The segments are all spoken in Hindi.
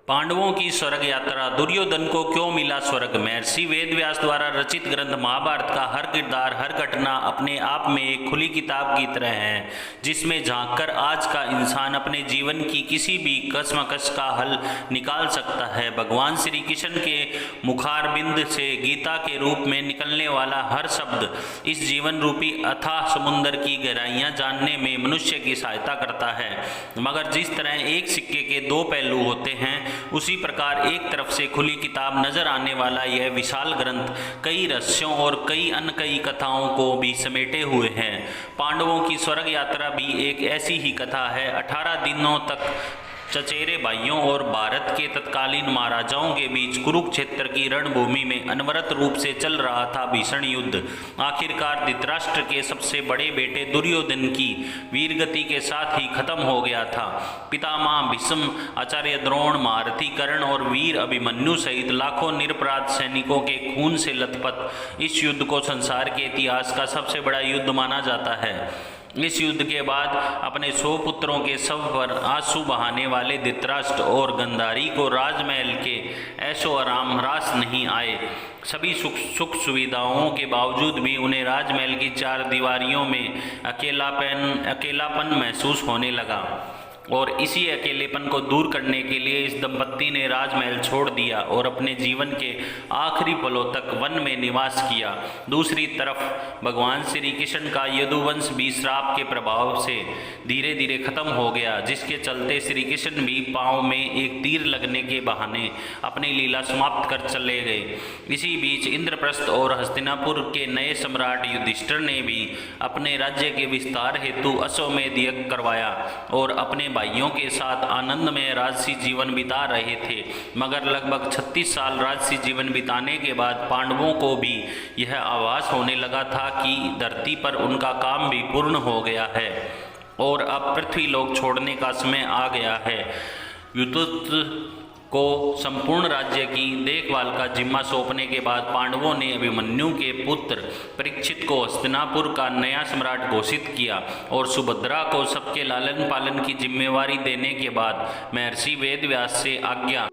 पांडवों की स्वर्ग यात्रा। दुर्योधन को क्यों मिला स्वर्ग। महर्षि वेदव्यास द्वारा रचित ग्रंथ महाभारत का हर किरदार, हर घटना अपने आप में एक खुली किताब की तरह है, जिसमें झांककर आज का इंसान अपने जीवन की किसी भी कश्मकश का हल निकाल सकता है। भगवान श्री कृष्ण के मुखारबिंद से गीता के रूप में निकलने वाला हर शब्द इस जीवन रूपी अथाह समुद्र की गहराइयां जानने में मनुष्य की सहायता करता है। मगर जिस तरह एक सिक्के के दो पहलू होते हैं, उसी प्रकार एक तरफ से खुली किताब नजर आने वाला यह विशाल ग्रंथ कई रहस्यों और कई अनकई कथाओं को भी समेटे हुए है। पांडवों की स्वर्ग यात्रा भी एक ऐसी ही कथा है। 18 दिनों तक चचेरे भाइयों और भारत के तत्कालीन महाराजाओं के बीच कुरुक्षेत्र की रणभूमि में अनवरत रूप से चल रहा था भीषण युद्ध। आखिरकार धृतराष्ट्र के सबसे बड़े बेटे दुर्योधन की वीरगति के साथ ही खत्म हो गया था। पितामह भीष्म, आचार्य द्रोण, महारथी कर्ण और वीर अभिमन्यु सहित लाखों निरपराध सैनिकों के खून से लथपथ इस युद्ध को संसार के इतिहास का सबसे बड़ा युद्ध माना जाता है। इस युद्ध के बाद अपने 100 पुत्रों के शव पर आंसू बहाने वाले धृतराष्ट्र और गांधारी को राजमहल के ऐशो आराम रास नहीं आए। सभी सुख सुविधाओं के बावजूद भी उन्हें राजमहल की 4 दीवारियों में अकेलापन महसूस होने लगा, और इसी अकेलेपन को दूर करने के लिए इस दंपत्ति ने राजमहल छोड़ दिया और अपने जीवन के आखिरी पलों तक वन में निवास किया। दूसरी तरफ भगवान श्री कृष्ण का यदुवंश भी श्राप के प्रभाव से धीरे धीरे खत्म हो गया, जिसके चलते श्री कृष्ण भी पांव में एक तीर लगने के बहाने अपनी लीला समाप्त कर चले गए। इसी बीच इंद्रप्रस्थ और हस्तिनापुर के नए सम्राट युधिष्ठिर ने भी अपने राज्य के विस्तार हेतु अश्वमेध यज्ञ करवाया और अपने भाइयों के साथ आनंद में राजसी जीवन बिता रहे थे। मगर लगभग 36 साल राजसी जीवन बिताने के बाद पांडवों को भी यह आभास होने लगा था कि धरती पर उनका काम भी पूर्ण हो गया है और अब पृथ्वी लोक छोड़ने का समय आ गया है। युधिष्ठिर को संपूर्ण राज्य की देखभाल का जिम्मा सौंपने के बाद पांडवों ने अभिमन्यु के पुत्र परीक्षित को हस्तिनापुर का नया सम्राट घोषित किया और सुभद्रा को सबके लालन पालन की जिम्मेवारी देने के बाद महर्षि वेदव्यास से आज्ञा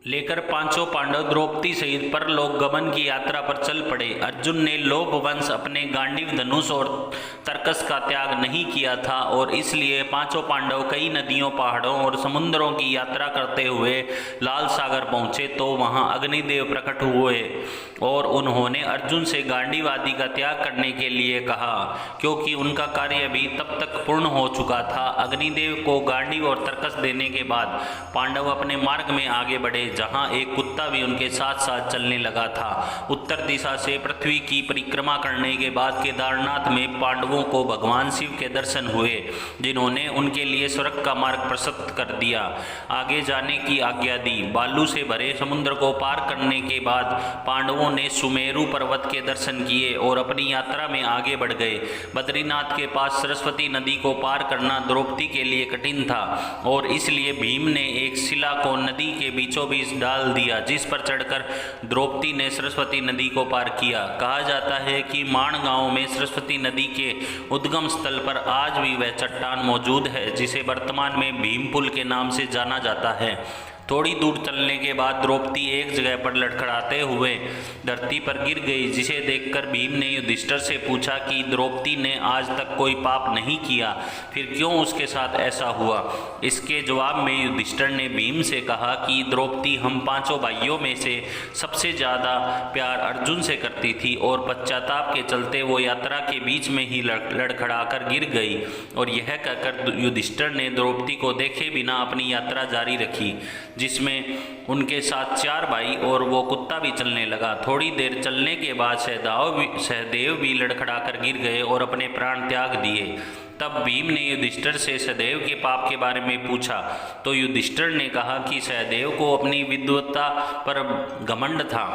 लेकर पांचों पांडव द्रौपदी सहित परलोक गमन की यात्रा पर चल पड़े। अर्जुन ने लोभ वंश अपने गांडीव धनुष और तर्कस का त्याग नहीं किया था और इसलिए पांचों पांडव कई नदियों, पहाड़ों और समुद्रों की यात्रा करते हुए लाल सागर पहुंचे तो वहां अग्निदेव प्रकट हुए और उन्होंने अर्जुन से गांडीव आदि का त्याग करने के लिए कहा, क्योंकि उनका कार्य भी तब तक पूर्ण हो चुका था। अग्निदेव को गांडीव और तर्कस देने के बाद पांडव अपने मार्ग में आगे बढ़े, जहां एक कुत्ता भी उनके साथ साथ चलने लगा था। उत्तर दिशा से पृथ्वी की परिक्रमा करने के बाद केदारनाथ में पांडवों को भगवान शिव के दर्शन हुए, जिन्होंने उनके लिए स्वर्ग का मार्ग प्रशस्त कर दिया, आगे जाने की आज्ञा दी। बालू से भरे समुद्र को पार करने के बाद पांडवों ने सुमेरु पर्वत के दर्शन किए और अपनी यात्रा में आगे बढ़ गए। बद्रीनाथ के पास सरस्वती नदी को पार करना द्रौपदी के लिए कठिन था और इसलिए भीम ने एक शिला को नदी के बीचों बीच डाल दिया, जिस पर चढ़कर द्रौपदी ने सरस्वती नदी को पार किया। कहा जाता है कि माण गांव में सरस्वती नदी के उद्गम स्थल पर आज भी वह चट्टान मौजूद है, जिसे वर्तमान में भीमपुल के नाम से जाना जाता है। थोड़ी दूर चलने के बाद द्रौपदी एक जगह पर लड़खड़ाते हुए धरती पर गिर गई, जिसे देखकर भीम ने युधिष्ठिर से पूछा कि द्रौपदी ने आज तक कोई पाप नहीं किया, फिर क्यों उसके साथ ऐसा हुआ। इसके जवाब में युधिष्ठिर ने भीम से कहा कि द्रौपदी हम पांचों भाइयों में से सबसे ज़्यादा प्यार अर्जुन से करती थी और पश्चाताप के चलते वो यात्रा के बीच में ही लड़खड़ाकर गिर गई। और यह कहकर युधिष्ठिर ने द्रौपदी को देखे बिना अपनी यात्रा जारी रखी, जिसमें उनके साथ 4 भाई और वो कुत्ता भी चलने लगा। थोड़ी देर चलने के बाद सहदेव भी लड़खड़ाकर गिर गए और अपने प्राण त्याग दिए। तब भीम ने युधिष्ठिर से सहदेव के पाप के बारे में पूछा तो युधिष्ठिर ने कहा कि सहदेव को अपनी विद्वत्ता पर घमंड था,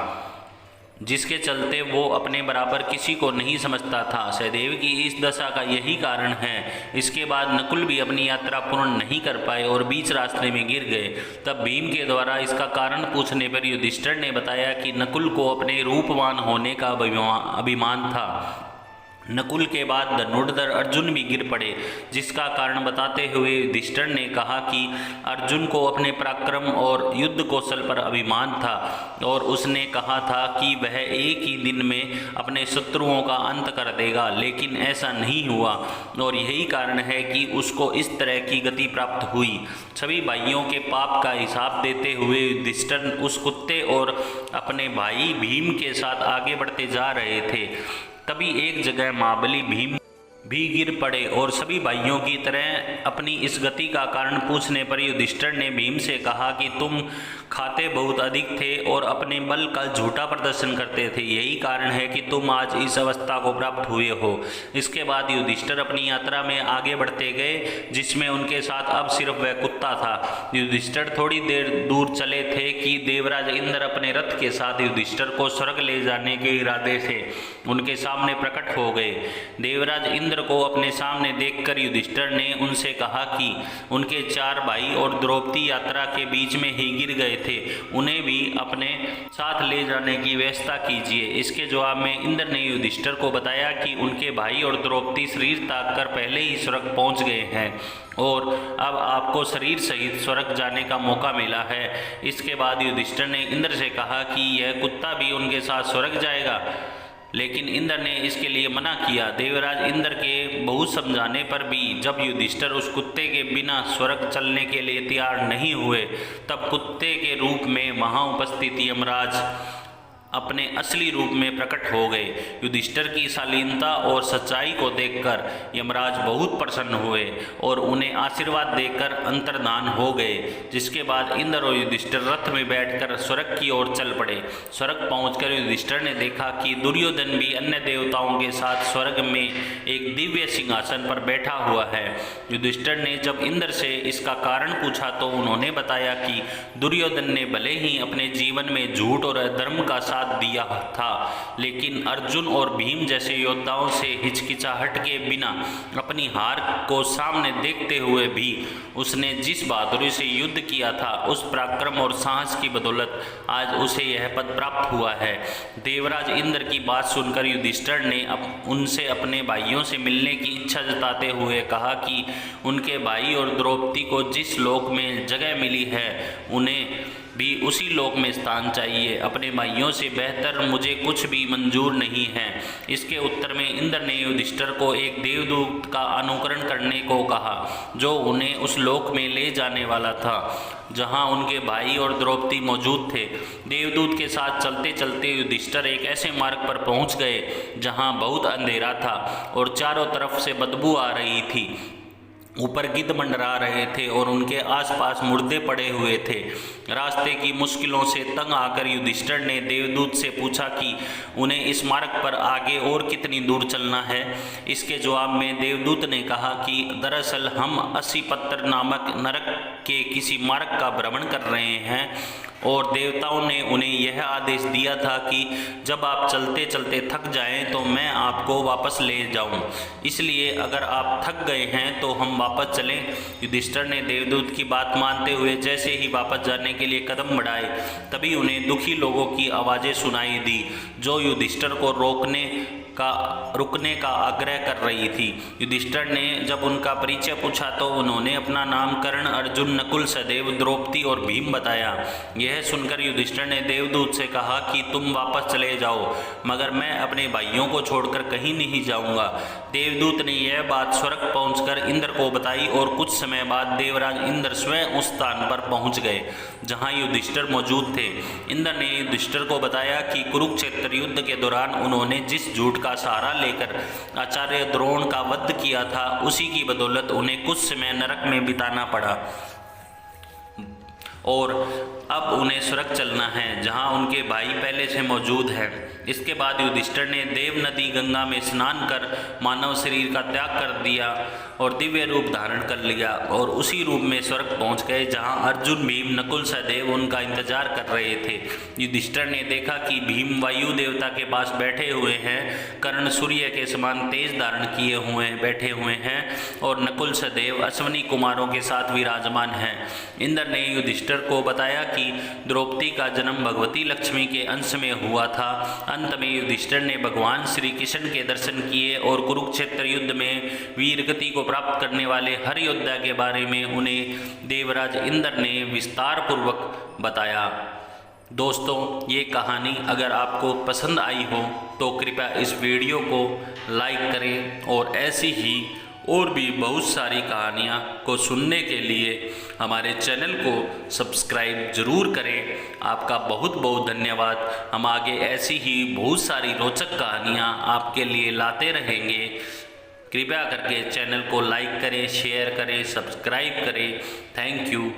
जिसके चलते वो अपने बराबर किसी को नहीं समझता था। सहदेव की इस दशा का यही कारण है। इसके बाद नकुल भी अपनी यात्रा पूर्ण नहीं कर पाए और बीच रास्ते में गिर गए। तब भीम के द्वारा इसका कारण पूछने पर युधिष्ठिर ने बताया कि नकुल को अपने रूपवान होने का अभिमान था, नकुल के बाद धनुर्धर अर्जुन भी गिर पड़े, जिसका कारण बताते हुए युधिष्ठिर ने कहा कि अर्जुन को अपने पराक्रम और युद्ध कौशल पर अभिमान था और उसने कहा था कि वह एक ही दिन में अपने शत्रुओं का अंत कर देगा, लेकिन ऐसा नहीं हुआ और यही कारण है कि उसको इस तरह की गति प्राप्त हुई। सभी भाइयों के पाप का हिसाब देते हुए युधिष्ठिर उस कुत्ते और अपने भाई भीम के साथ आगे बढ़ते जा रहे थे। तभी एक जगह महाबली भीम भी गिर पड़े और सभी भाइयों की तरह अपनी इस गति का कारण पूछने पर युधिष्ठिर ने भीम से कहा कि तुम खाते बहुत अधिक थे और अपने बल का झूठा प्रदर्शन करते थे, यही कारण है कि तुम आज इस अवस्था को प्राप्त हुए हो। इसके बाद युधिष्ठिर अपनी यात्रा में आगे बढ़ते गए, जिसमें उनके साथ अब सिर्फ वह कुत्ता था। युधिष्ठिर थोड़ी देर दूर चले थे कि देवराज इंद्र अपने रथ के साथ युधिष्ठिर को स्वर्ग ले जाने के इरादे से उनके सामने प्रकट हो गए। देवराज इंद्र को अपने सामने देखकर युधिष्ठिर ने उनसे कहा कि उनके 4 भाई और द्रौपदी यात्रा के बीच में ही गिर गए थे, उन्हें भी अपने साथ ले जाने की व्यवस्था कीजिए। इसके जवाब में इंद्र ने युधिष्ठिर को बताया कि उनके भाई और द्रौपदी शरीर त्याग कर पहले ही स्वर्ग पहुंच गए हैं और अब आपको शरीर सहित स्वर्ग जाने का मौका मिला है। इसके बाद युधिष्ठिर ने इंद्र से कहा कि यह कुत्ता भी उनके साथ स्वर्ग जाएगा, लेकिन इंद्र ने इसके लिए मना किया। देवराज इंद्र के बहुत समझाने पर भी जब युधिष्ठिर उस कुत्ते के बिना स्वर्ग चलने के लिए तैयार नहीं हुए, तब कुत्ते के रूप में वहाँ उपस्थित यमराज अपने असली रूप में प्रकट हो गए। युधिष्ठिर की शालीनता और सच्चाई को देखकर यमराज बहुत प्रसन्न हुए और उन्हें आशीर्वाद देकर अंतर्धान हो गए। जिसके बाद इंद्र और युधिष्ठिर रथ में बैठकर स्वर्ग की ओर चल पड़े। स्वर्ग पहुंचकर युधिष्ठिर ने देखा कि दुर्योधन भी अन्य देवताओं के साथ स्वर्ग में एक दिव्य सिंहासन पर बैठा हुआ है। युधिष्ठिर ने जब इंद्र से इसका कारण पूछा तो उन्होंने बताया कि दुर्योधन ने भले ही अपने जीवन में झूठ और अधर्म का साथ दिया था, लेकिन अर्जुन और भीम जैसे योद्धाओं से हिचकिचाहट के बिना अपनी हार को सामने देखते हुए भी उसने जिस बहादुरी से युद्ध किया था, उस पराक्रम और साहस की बदौलत आज उसे यह पद प्राप्त हुआ है। देवराज इंद्र की बात सुनकर युधिष्ठिर ने उनसे अपने भाइयों से मिलने की इच्छा जताते हुए कहा कि उनके भाई और द्रौपदी को जिस लोक में जगह मिली है, उन्हें भी उसी लोक में स्थान चाहिए। अपने भाइयों से बेहतर मुझे कुछ भी मंजूर नहीं है। इसके उत्तर में इंद्र ने युधिष्ठिर को एक देवदूत का अनुकरण करने को कहा, जो उन्हें उस लोक में ले जाने वाला था जहां उनके भाई और द्रौपदी मौजूद थे। देवदूत के साथ चलते चलते युधिष्ठिर एक ऐसे मार्ग पर पहुंच गए जहां बहुत अंधेरा था और चारों तरफ से बदबू आ रही थी। ऊपर गिद्ध मंडरा रहे थे और उनके आसपास मुर्दे पड़े हुए थे। रास्ते की मुश्किलों से तंग आकर युधिष्ठिर ने देवदूत से पूछा कि उन्हें इस मार्ग पर आगे और कितनी दूर चलना है। इसके जवाब में देवदूत ने कहा कि दरअसल हम 80 पत्थर नामक नरक के किसी मार्ग का भ्रमण कर रहे हैं और देवताओं ने उन्हें यह आदेश दिया था कि जब आप चलते चलते थक जाएं तो मैं आपको वापस ले जाऊं। इसलिए अगर आप थक गए हैं तो हम वापस चलें। युधिष्ठिर ने देवदूत की बात मानते हुए जैसे ही वापस जाने के लिए कदम बढ़ाए, तभी उन्हें दुखी लोगों की आवाज़ें सुनाई दी, जो युधिष्ठिर को रुकने का आग्रह कर रही थी। युधिष्ठिर ने जब उनका परिचय पूछा तो उन्होंने अपना नाम कर्ण, अर्जुन, नकुल, सहदेव, द्रौपदी और भीम बताया। यह सुनकर युधिष्ठिर ने देवदूत से कहा कि तुम वापस चले जाओ, मगर मैं अपने भाइयों को छोड़कर कहीं नहीं जाऊंगा। देवदूत ने यह बात स्वर्ग पहुंचकर इंद्र को बताई और कुछ समय बाद देवराज इंद्र स्वयं उस स्थान पर पहुंच गए जहां युधिष्ठिर मौजूद थे। इंद्र ने युधिष्ठिर को बताया कि कुरुक्षेत्र युद्ध के दौरान उन्होंने जिस झूठ का सहारा लेकर आचार्य द्रोण का वध किया था, उसी की बदौलत उन्हें कुछ समय नरक में बिताना पड़ा और अब उन्हें स्वर्ग चलना है जहां उनके भाई पहले से मौजूद हैं। इसके बाद युधिष्ठिर ने देव नदी गंगा में स्नान कर मानव शरीर का त्याग कर दिया और दिव्य रूप धारण कर लिया और उसी रूप में स्वर्ग पहुंच गए जहां अर्जुन, भीम, नकुल, सहदेव उनका इंतजार कर रहे थे। युधिष्ठिर ने देखा कि भीम वायु देवता के पास बैठे हुए हैं, कर्ण सूर्य के समान तेज धारण किए हुए बैठे हुए हैं और नकुल, सहदेव अश्विनी कुमारों के साथ विराजमान हैं। इंद्र ने युधिष्ठिर युधिष्ठिर को बताया कि द्रौपदी का जन्म भगवती लक्ष्मी के अंश में हुआ था। अंत में युधिष्ठिर ने भगवान श्री कृष्ण के दर्शन किए और कुरुक्षेत्र युद्ध में वीरगति को प्राप्त करने वाले हर योद्धा के बारे में उन्हें देवराज इंद्र ने विस्तार पूर्वक बताया। दोस्तों, ये कहानी अगर आपको पसंद आई हो तो कृपया इस वीडियो को लाइक करें और ऐसी ही और भी बहुत सारी कहानियाँ को सुनने के लिए हमारे चैनल को सब्सक्राइब ज़रूर करें। आपका बहुत बहुत धन्यवाद। हम आगे ऐसी ही बहुत सारी रोचक कहानियाँ आपके लिए लाते रहेंगे। कृपया करके चैनल को लाइक करें, शेयर करें, सब्सक्राइब करें। Thank you.